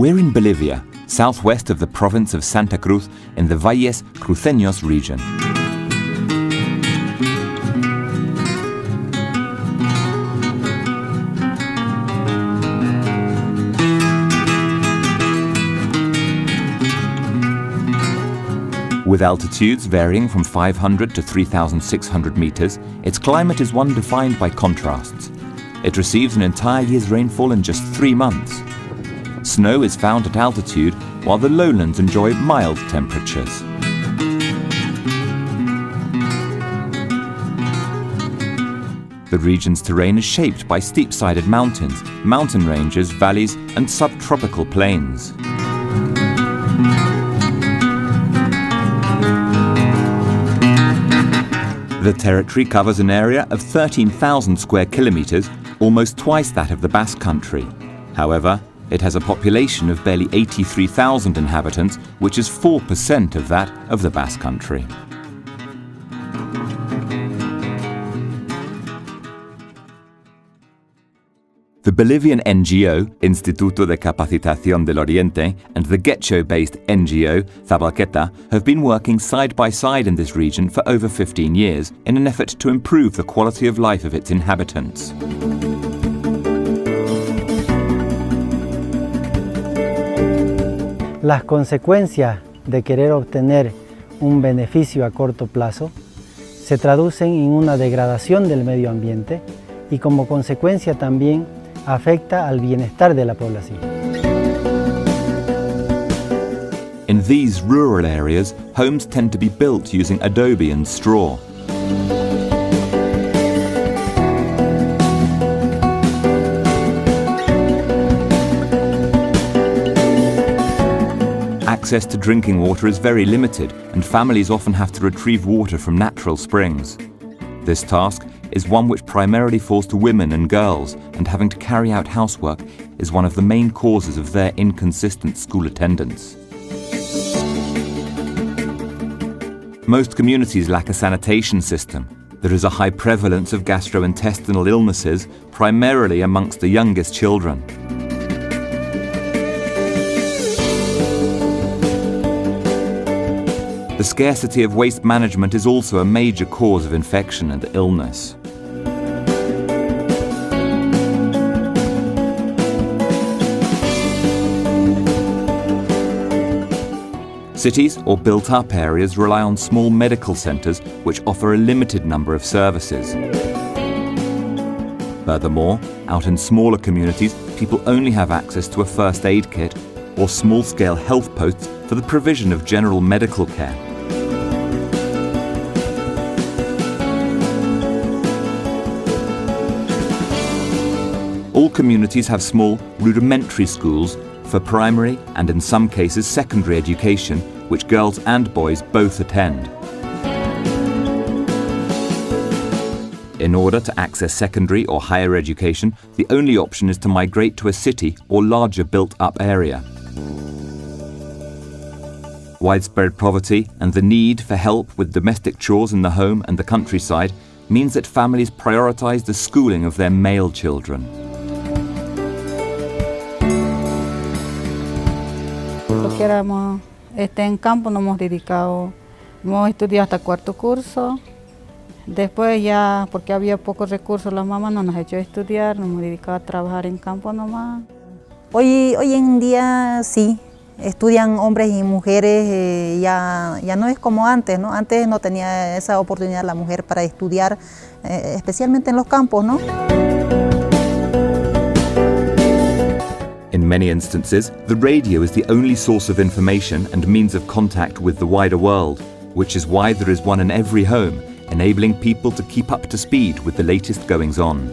We're in Bolivia, southwest of the province of Santa Cruz in the Valles Cruceños region. With altitudes varying from 500 to 3,600 meters, its climate is one defined by contrasts. It receives an entire year's rainfall in just 3 months. Snow is found at altitude, while the lowlands enjoy mild temperatures. The region's terrain is shaped by steep-sided mountains, mountain ranges, valleys, and subtropical plains. The territory covers an area of 13,000 square kilometers, almost twice that of the Basque Country. However, it has a population of barely 83,000 inhabitants, which is 4% of that of the Basque Country. The Bolivian NGO, Instituto de Capacitación del Oriente, and the Getxo-based NGO, Zabalketa, have been working side by side in this region for over 15 years in an effort to improve the quality of life of its inhabitants. Las consecuencias de querer obtener un beneficio a corto plazo se traducen en una degradación del medio ambiente y como consecuencia también afecta al bienestar de la población. In these rural areas, homes tend to be built using adobe and straw. Access to drinking water is very limited, and families often have to retrieve water from natural springs. This task is one which primarily falls to women and girls, and having to carry out housework is one of the main causes of their inconsistent school attendance. Most communities lack a sanitation system. There is a high prevalence of gastrointestinal illnesses, primarily amongst the youngest children. The scarcity of waste management is also a major cause of infection and illness. Cities or built-up areas rely on small medical centres which offer a limited number of services. Furthermore, out in smaller communities, people only have access to a first aid kit or small-scale health posts for the provision of general medical care. All communities have small, rudimentary schools for primary and in some cases secondary education, which girls and boys both attend. In order to access secondary or higher education, the only option is to migrate to a city or larger built-up area. Widespread poverty and the need for help with domestic chores in the home and the countryside means that families prioritize the schooling of their male children. Lo que éramos en campo nos hemos dedicado, hemos estudiado hasta cuarto curso. Después ya, porque había pocos recursos, la mamá no nos echó a estudiar, nos hemos dedicado a trabajar en campo nomás. Hoy en día sí, estudian hombres y mujeres, ya no es como antes, ¿no? Antes no tenía esa oportunidad la mujer para estudiar, especialmente en los campos, ¿no? In many instances, the radio is the only source of information and means of contact with the wider world, which is why there is one in every home, enabling people to keep up to speed with the latest goings-on.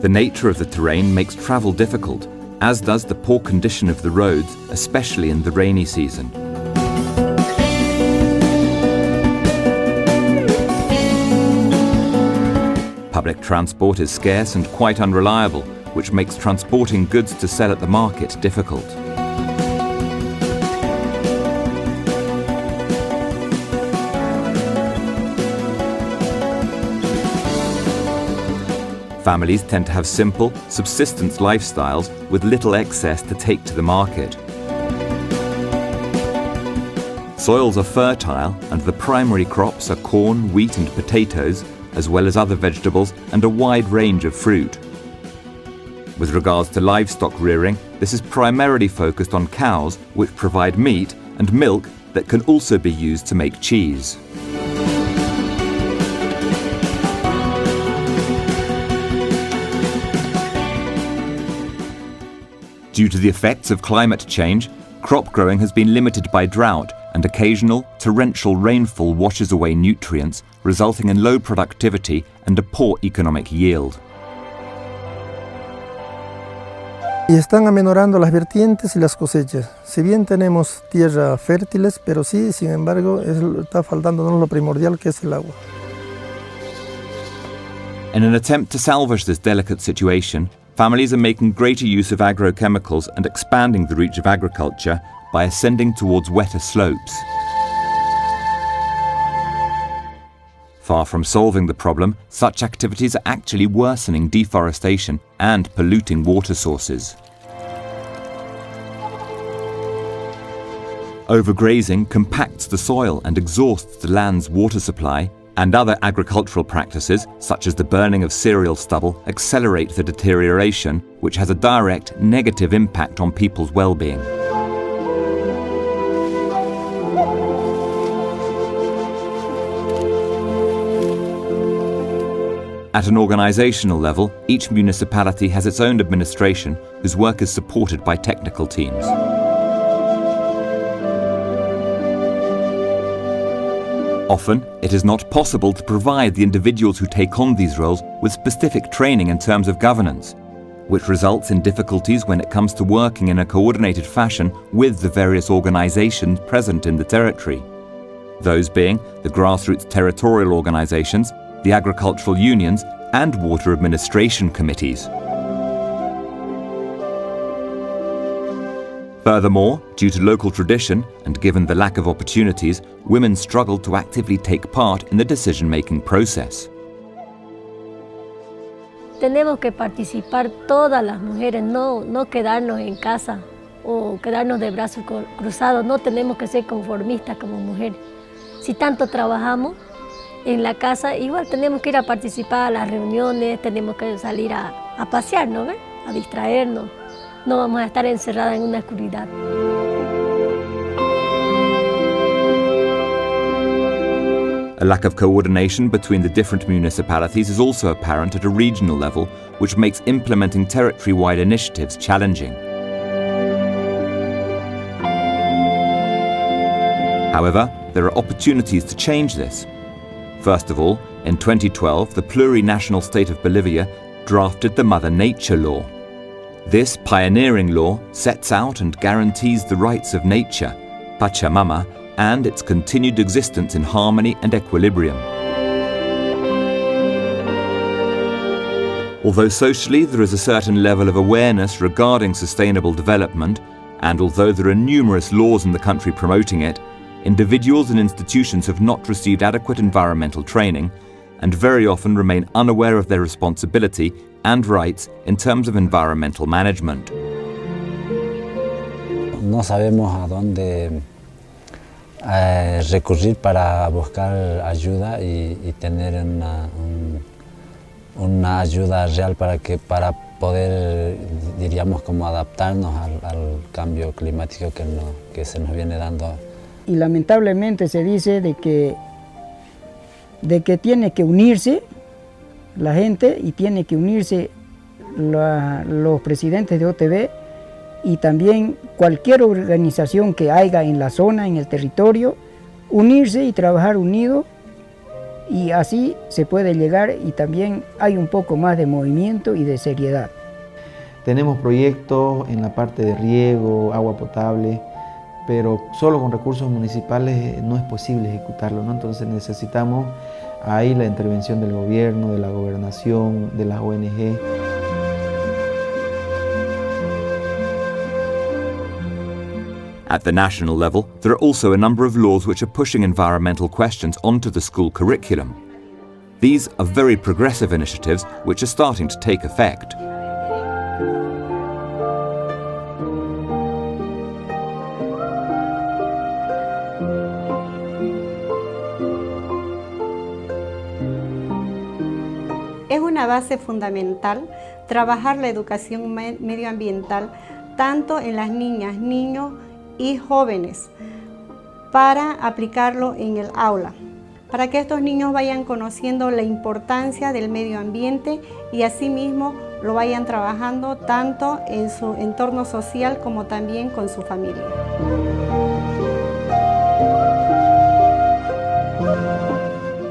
The nature of the terrain makes travel difficult, as does the poor condition of the roads, especially in the rainy season. Public transport is scarce and quite unreliable, which makes transporting goods to sell at the market difficult. Families tend to have simple, subsistence lifestyles with little excess to take to the market. Soils are fertile and the primary crops are corn, wheat and potatoes, as well as other vegetables and a wide range of fruit. With regards to livestock rearing, this is primarily focused on cows, which provide meat and milk that can also be used to make cheese. Due to the effects of climate change, crop growing has been limited by drought, and occasional torrential rainfall washes away nutrients, resulting in low productivity and a poor economic yield. Y están amenorando las vertientes y las cosechas. Si bien tenemos tierras fértiles, pero sí, sin embargo, está faltándonos lo primordial, que es el agua. In an attempt to salvage this delicate situation, families are making greater use of agrochemicals and expanding the reach of agriculture by ascending towards wetter slopes. Far from solving the problem, such activities are actually worsening deforestation and polluting water sources. Overgrazing compacts the soil and exhausts the land's water supply, and other agricultural practices, such as the burning of cereal stubble, accelerate the deterioration, which has a direct negative impact on people's well-being. At an organizational level, each municipality has its own administration, whose work is supported by technical teams. Often, it is not possible to provide the individuals who take on these roles with specific training in terms of governance, which results in difficulties when it comes to working in a coordinated fashion with the various organizations present in the territory. Those being the grassroots territorial organizations, the agricultural unions, and water administration committees. Furthermore, due to local tradition and given the lack of opportunities, women struggle to actively take part in the decision-making process. Tenemos que participar todas las mujeres, no quedarnos en casa o quedarnos de brazos cruzados, no tenemos que ser conformistas como mujeres. Si tanto trabajamos en la casa, igual tenemos que ir a participar a las reuniones, tenemos que salir a pasear, ¿no ves? A distraernos. No vamos a estar encerradas en una oscuridad. A lack of coordination between the different municipalities is also apparent at a regional level, which makes implementing territory-wide initiatives challenging. However, there are opportunities to change this. First of all, in 2012, the plurinational state of Bolivia drafted the Mother Nature Law. This pioneering law sets out and guarantees the rights of nature, Pachamama, and its continued existence in harmony and equilibrium. Although socially there is a certain level of awareness regarding sustainable development, and although there are numerous laws in the country promoting it, individuals and institutions have not received adequate environmental training and very often remain unaware of their responsibility and rights in terms of environmental management. No sabemos a dónde recurrir para buscar ayuda y tener una ayuda real para poder, diríamos, como adaptarnos al cambio climático que se nos viene dando. Y lamentablemente se dice de que tiene que unirse la gente y tiene que unirse los presidentes de OTB y también cualquier organización que haya en la zona, en el territorio, unirse y trabajar unido, y así se puede llegar y también hay un poco más de movimiento y de seriedad. Tenemos proyectos en la parte de riego, agua potable, pero solo con recursos municipales no es posible ejecutarlo, ¿no? Entonces necesitamos ahí la intervención del gobierno, de la gobernación, de las ONG. At the national level, there are also a number of laws which are pushing environmental questions onto the school curriculum. These are very progressive initiatives which are starting to take effect. Es una base fundamental trabajar la educación medioambiental tanto en las niñas, niños y jóvenes para aplicarlo en el aula, para que estos niños vayan conociendo la importancia del medio ambiente y asimismo lo vayan trabajando tanto en su entorno social como también con su familia.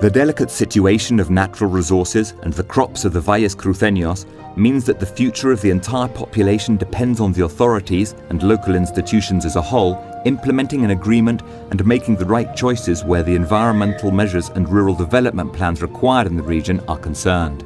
The delicate situation of natural resources and the crops of the Valles Cruceños means that the future of the entire population depends on the authorities and local institutions as a whole implementing an agreement and making the right choices where the environmental measures and rural development plans required in the region are concerned.